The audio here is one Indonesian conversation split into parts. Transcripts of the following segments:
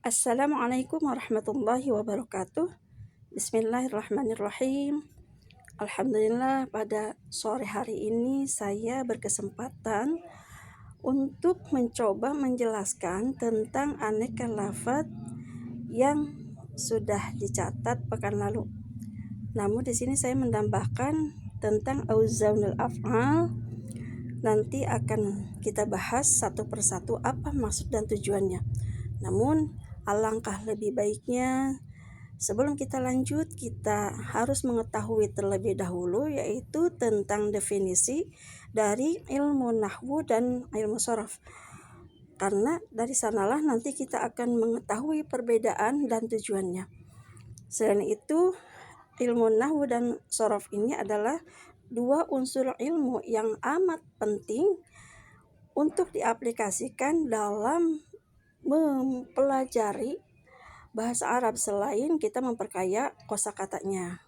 Assalamualaikum warahmatullahi wabarakatuh. Bismillahirrahmanirrahim. Alhamdulillah, pada sore hari ini saya berkesempatan untuk mencoba menjelaskan tentang aneka lafaz yang sudah dicatat pekan lalu. Namun di sini saya menambahkan tentang auzanul af'al. Nanti akan kita bahas satu persatu apa maksud dan tujuannya. Namun alangkah lebih baiknya sebelum kita lanjut, kita harus mengetahui terlebih dahulu yaitu tentang definisi dari ilmu nahwu dan ilmu sharaf. Karena dari sanalah nanti kita akan mengetahui perbedaan dan tujuannya. Selain itu, ilmu nahwu dan sharaf ini adalah dua unsur ilmu yang amat penting untuk diaplikasikan dalam mempelajari bahasa Arab selain kita memperkaya kosakatanya.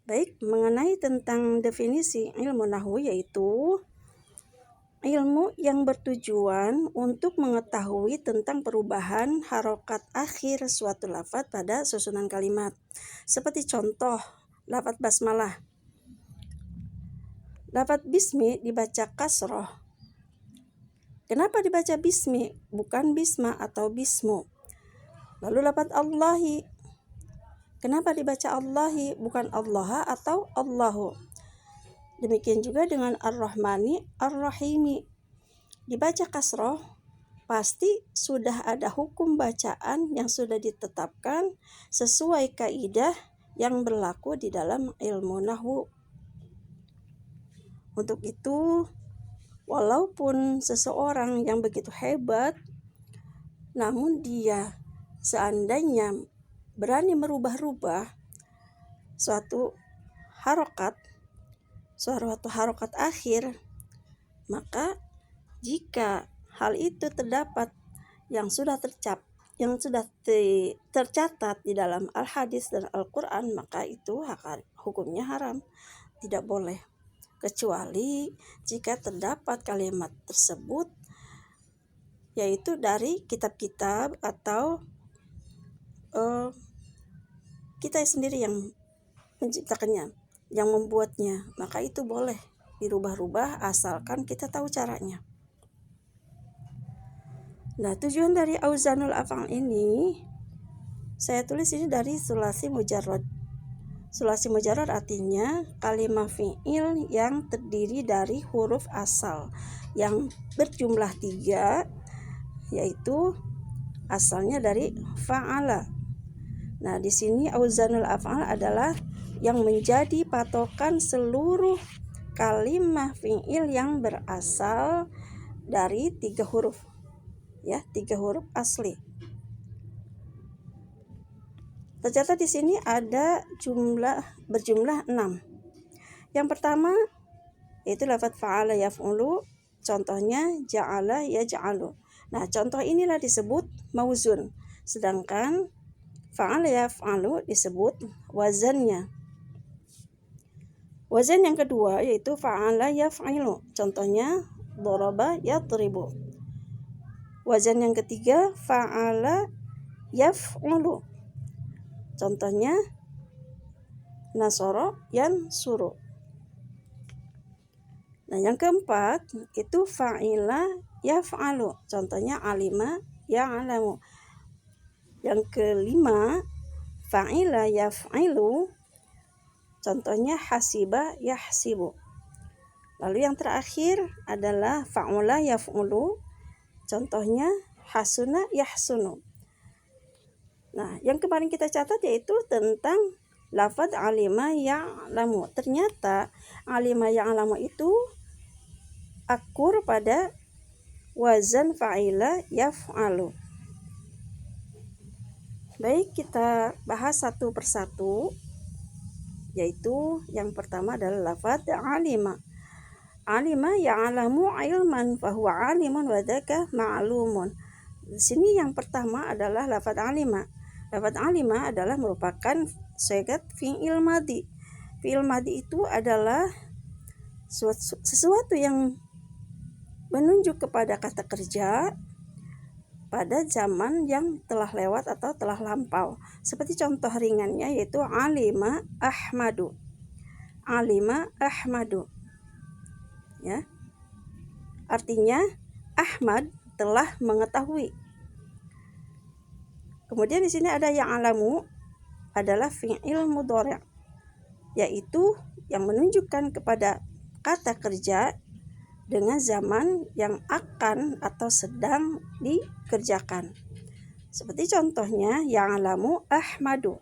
Baik, mengenai tentang definisi ilmu nahwu yaitu ilmu yang bertujuan untuk mengetahui tentang perubahan harokat akhir suatu lafaz pada susunan kalimat. Seperti contoh, lafaz basmalah. Lafaz bismi dibaca kasroh. Kenapa dibaca bismi, bukan bisma atau bismu? Lalu lafaz Allahi. Kenapa dibaca Allahi, bukan Allaha atau Allahu? Demikian juga dengan Ar-Rahmani, Ar-Rahimi. Dibaca kasroh, pasti sudah ada hukum bacaan yang sudah ditetapkan sesuai kaidah yang berlaku di dalam ilmu nahwu. Untuk itu, walaupun seseorang yang begitu hebat, namun dia seandainya berani merubah-rubah suatu harokat akhir, maka jika hal itu terdapat yang sudah tercatat di dalam Al-Hadis dan Al-Quran, maka itu hukumnya haram, tidak boleh, kecuali jika terdapat kalimat tersebut yaitu dari kitab-kitab atau kita sendiri yang menciptakannya, yang membuatnya, maka itu boleh dirubah-rubah asalkan kita tahu caranya. Nah, tujuan dari auzanul af'al ini saya tulis ini dari sulasi mujarrad. Sulasi mujarrad artinya kalimat fi'il yang terdiri dari huruf asal yang berjumlah 3, yaitu asalnya dari fa'ala. Nah, di sini auzanul af'al adalah yang menjadi patokan seluruh kalimat fi'il yang berasal dari 3 huruf. 3 huruf asli. Tercatat di sini ada berjumlah 6. Yang pertama yaitu lafaz fa'ala yaf'ulu, contohnya ja'ala yaj'alu. Nah, contoh inilah disebut mauzun, sedangkan fa'ala yaf'alu disebut wazannya. Wazan yang kedua yaitu fa'ala yaf'ilu, contohnya daraba yadribu. Wazan yang ketiga fa'ala yaf'ulu, contohnya nasara yansuru. Nah, yang keempat itu fa'ila yaf'alu, contohnya alima ya'lamu. Yang kelima fa'ila yaf'ilu, contohnya hasiba yahsibu. Lalu yang terakhir adalah fa'ula yaf'ulu, contohnya hasuna yahsunu. Nah, yang kemarin kita catat yaitu tentang lafaz alima ya'lamu. Ternyata alima ya'lamu itu akur pada wazan fa'ila yaf'alu. Baik, kita bahas satu persatu, yaitu yang pertama adalah lafaz alima. Alima ya'lamu ilman fahuwa alimun wa dzaka ma'lumun. Di sini yang pertama adalah lafaz alima. Lafaz alima adalah merupakan sigat fi'il madhi. Fi'il madhi itu adalah sesuatu yang menunjuk kepada kata kerja pada zaman yang telah lewat atau telah lampau. Seperti contoh ringannya yaitu alima Ahmadu. Alima Ahmadu. Ya. Artinya Ahmad telah mengetahui. Kemudian di sini ada yang alamu adalah fi'il mudhari', yaitu yang menunjukkan kepada kata kerja dengan zaman yang akan atau sedang dikerjakan. Seperti contohnya yang alamu Ahmadu.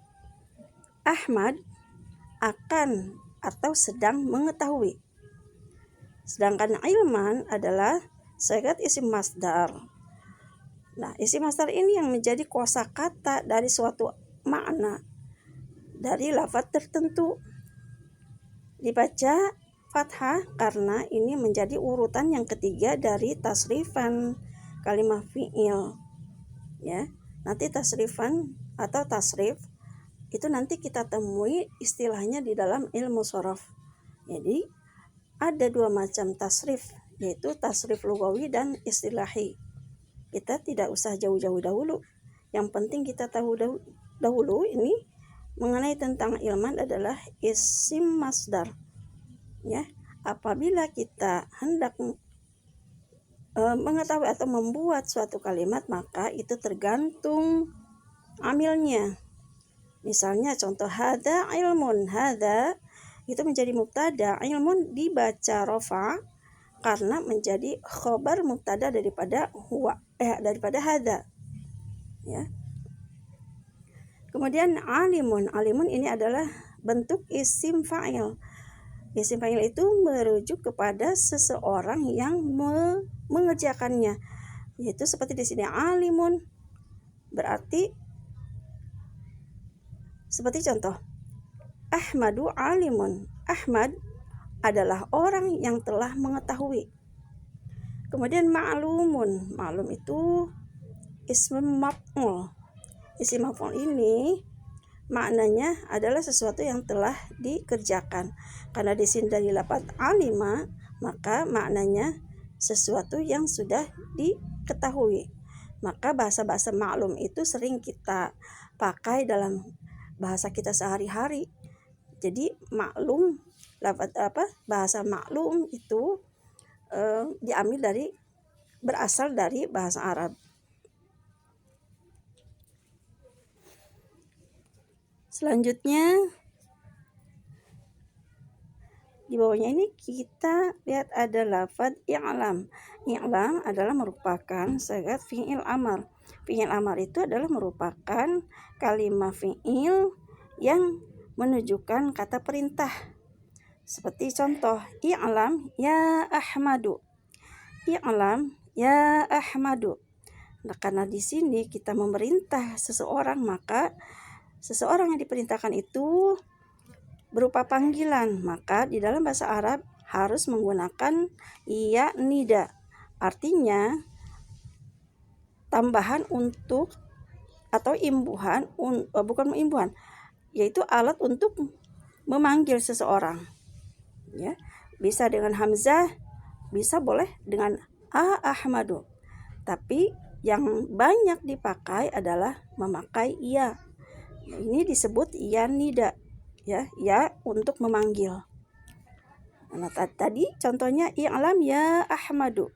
Ahmad akan atau sedang mengetahui. Sedangkan ilman adalah sigat isim masdar. Nah, isim masdar ini yang menjadi kosakata dari suatu makna dari lafaz tertentu. Dibaca fathah karena ini menjadi urutan yang ketiga dari tasrifan kalimat fi'il. Ya, nanti tasrifan atau tasrif itu nanti kita temui istilahnya di dalam ilmu shorof. Jadi ada dua macam tasrif, yaitu tasrif lugawi dan istilahi. Kita tidak usah jauh-jauh dahulu. Yang penting kita tahu dahulu ini mengenai tentang ilman adalah isim masdar. Ya, apabila kita hendak mengetahui atau membuat suatu kalimat, maka itu tergantung amilnya. Misalnya contoh hadza ilmun, hadza itu menjadi mubtada, ilmun dibaca rafa karena menjadi khobar mubtada daripada huwa daripada hadza. Ya. Kemudian alimun ini adalah bentuk isim fa'il. Isim fa'il itu merujuk kepada seseorang yang mengerjakannya. Yaitu seperti di sini alimun berarti seperti contoh Ahmadu alimun. Ahmad adalah orang yang telah mengetahui. Kemudian ma'lumun. Ma'lum itu ism maf'ul. Isim maf'ul ini maknanya adalah sesuatu yang telah dikerjakan. Karena di sini dari lafaz alima, maka maknanya sesuatu yang sudah diketahui. Maka bahasa-bahasa maklum itu sering kita pakai dalam bahasa kita sehari-hari. Jadi maklum, bahasa maklum itu berasal dari bahasa Arab. Selanjutnya di bawahnya ini kita lihat ada lafaz i'lam. I'lam adalah merupakan sigat fi'il amar. Fi'il amar itu adalah merupakan kalimat fi'il yang menunjukkan kata perintah. Seperti contoh i'lam ya Ahmadu. I'lam ya Ahmadu. Nah, karena di sini kita memerintah seseorang, maka seseorang yang diperintahkan itu berupa panggilan, maka di dalam bahasa Arab harus menggunakan ya nida. Artinya tambahan untuk atau imbuhan, bukan imbuhan, yaitu alat untuk memanggil seseorang. Ya, bisa dengan hamzah, bisa boleh dengan Ahmadu. Tapi yang banyak dipakai adalah memakai ya. Ini disebut ya nida, ya untuk memanggil. Nah, tadi contohnya i'lam ya Ahmadu.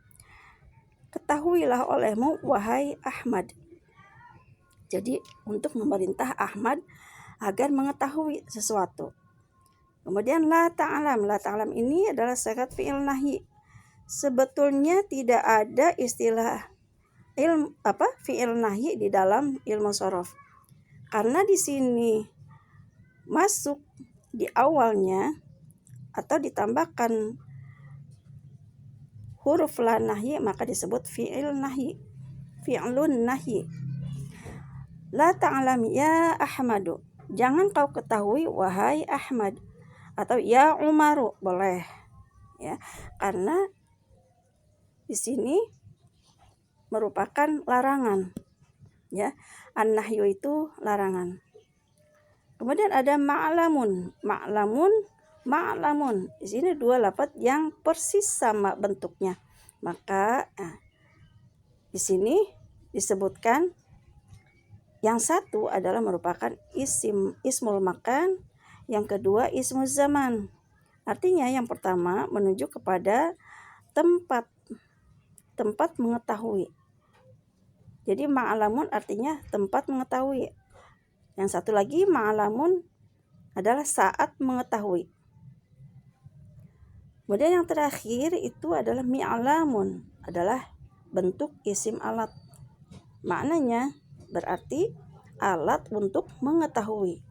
Ketahuilah olehmu wahai Ahmad. Jadi untuk memerintah Ahmad agar mengetahui sesuatu. Kemudian la ta'lam. La ta'lam ini adalah sigat fi'il nahi. Sebetulnya tidak ada istilah fi'il nahi di dalam ilmu shorof. Karena di sini masuk di awalnya atau ditambahkan huruf la nahi, maka disebut fi'il nahi, fi'lun nahi. La ta'lam ya Ahmadu. Jangan kau ketahui wahai Ahmad. Atau ya Umaru boleh. Ya, karena di sini merupakan larangan. Ya, an-nahyu itu larangan. Kemudian ada ma'lamun. Ma'lamun. Di sini dua lafaz yang persis sama bentuknya. Maka di sini disebutkan yang satu adalah merupakan ismul makan, yang kedua ismul zaman. Artinya yang pertama menunjuk kepada tempat mengetahui. Jadi ma'alamun artinya tempat mengetahui. Yang satu lagi ma'alamun adalah saat mengetahui. Kemudian yang terakhir itu adalah mi'alamun, adalah bentuk isim alat. Maknanya berarti alat untuk mengetahui.